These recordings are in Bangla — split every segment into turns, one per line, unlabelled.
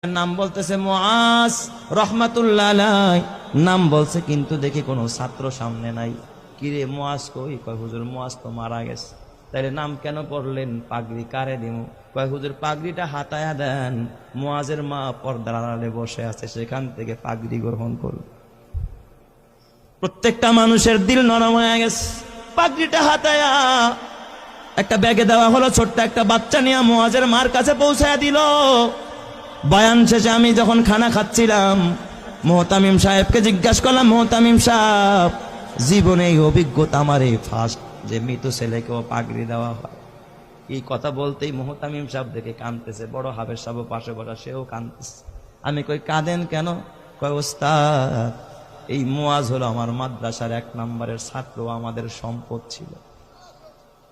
নাম বলতেছে মুআজ রাহমাতুল্লাহ আলাইহি, নাম বলছে কিন্তু দেখি কোনো ছাত্র সামনে নাই। কিরে মুআজ কই? কয় হুজুর মুআজ তো মারা গেছে। তাইলে নাম কেন পড়লেন? পাগড়ি কারে দিমু? কয় হুজুর পাগড়িটা হাতায়া দেন, মুআজের মা পর্দার আড়ালে বসে আছে, সেখান থেকে পাগড়ি গ্রহণ করুন। প্রত্যেকটা মানুষের দিল নরম হয়ে গেছে। পাগড়িটা হাতায়া একটা ব্যাগে দেওয়া হলো, ছোট্ট একটা বাচ্চা নিয়ে মুআজের মার কাছে পৌঁছায়া দিল। বয়ান শেষে আমি যখন খানা খাচ্ছিলাম, মুহতামিম সাহেবকে জিজ্ঞাসা করলাম, মুহতামিম সাহেব, জীবনে এই অভিজ্ঞতা আমার এই ফার্স্ট যে মৃত ছেলেকেও পাগড়ি দেওয়া হয়। এই কথা বলতেই মুহতামিম সাহেব দেখে কাঁদতেছে, বড় হাফেজ সাহেব পাশে বসা, সেও কাঁদতেছে। আমি কই কাঁদেন কেন? কয় ওস্তাদ, এই মুআজ হলো আমার মাদ্রাসার 1 নম্বরের ছাত্র, আমাদের সম্পদ ছিল।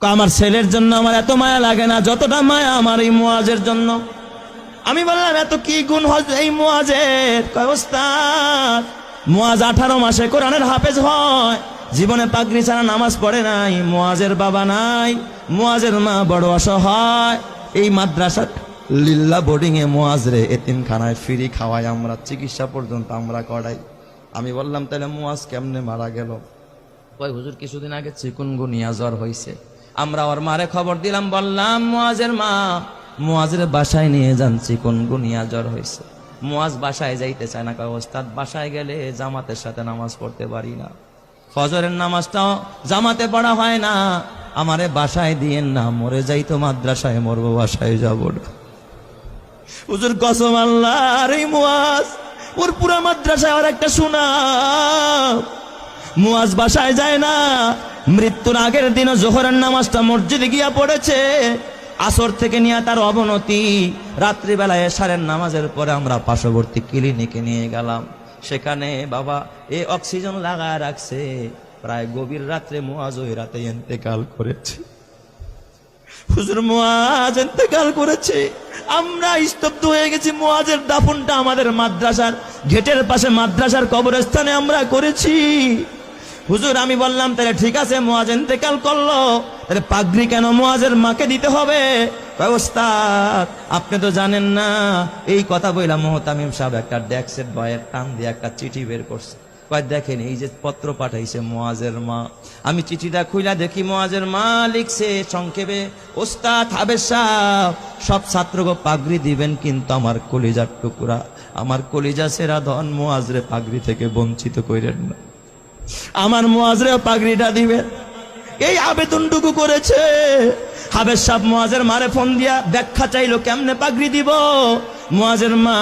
আমার ছেলের জন্য আমার এত মায়া লাগে না যতটা মায়া আমার এই মুআজের জন্য। আমি বললাম এত কি গুণ হয় এই মুআজের? কয় ওস্তাদ, মুআজ 18 মাসে কোরআনের হাফেজ হয়, জীবনে পাগড়ি ছাড়া নামাজ পড়ে নাই, মুআজের বাবা নাই, মুআজের মা বড় অসহায়, এই মাদ্রাসা লিল্লা বোর্ডিং এ মুআজরে এতিমখানায় ফ্রি খাওয়াই, আমরা চিকিৎসা পর্যন্ত আমরা করাই। আমি বললাম তাহলে মুআজ কেমনে মারা গেল? কয় হুজুর কিছুদিন আগে চিকুনগুনিয়া জ্বর হয়েছে, আমরা ওর মারে খবর দিলাম, বললাম মুআজের মা মুআজের বাসায় নিয়ে যান, চিকুনগুনিয়া জ্বর হয়েছে। মুআজ বাসায় যাইতে চায় না। কয় ওস্তাদ, বাসায় গেলে জামাতের সাথে নামাজ পড়তে পারি না, ফজরের নামাজটাও জামাতে পড়া হয় না, আমারে বাসায় দিয়েন না, মরে যাই তো মাদ্রাসায় মরবো, বাসায় যাব না। হুজুর কসম আল্লাহর, এই মুআজ ওর পুরা মাদ্রাসায় আর একটা সুনাম। মুআজ বাসায় যায় না, মৃত্যুর আগের দিনও জোহরের নামাজটা মসজিদে গিয়া পড়েছে। আসর থেকে নিয়ে তার অবনতি, রাত্রিবেলায় এশারের নামাজের পরে আমরা পার্শ্ববর্তী ক্লিনিকে নিয়ে গেলাম। সেখানে বাবা এই অক্সিজেন লাগায় রাখছে। প্রায় গভীর রাত্রে মুআজ ওই রাতে ইন্তেকাল করেছে। হুজুর মুআজ ইন্তেকাল করেছে, আমরা স্তব্ধ হয়ে গেছি। মুআজের দাফনটা আমাদের মাদ্রাসার গেটের পাশে মাদ্রাসার কবরস্থানে আমরা করেছি। হুজুর আমি বললাম তাহলে ঠিক আছে, মুআজ ইন্তেকাল করলো, তাহলে পাগড়ি কেন মুআজের মাকে দিতে হবে? ওস্তাদ আপনি তো জানেন না। এই কথা বললাম, মুহতামিম সাহেব একটা ডেস্কের বয়ের টান দিয়ে একটা চিঠি বের করছে। কয় দেখেন, এই যে পত্র পাঠাইছে মুআজের মা। আমি চিঠিটা খুইলা দেখি মুআজের মা লিখছে সংক্ষেপে, ওস্তাদ হাফেজ সাহেব, সব ছাত্রকে পাগড়ি দিবেন, কিন্তু আমার কলিজার টুকরা, আমার কলিজা সেরা ধন মুআজরে পাগড়ি থেকে বঞ্চিত কইরেন না, আমার মুআজরে পাগড়িটা দিবেন। এই আবেদনটুকু করেছে। হাফেজ সাহেব মুআজের মারে ফোন দিয়া ব্যাখ্যা চাইলো, কেমনে পাগড়ি দিব? মুআজের মা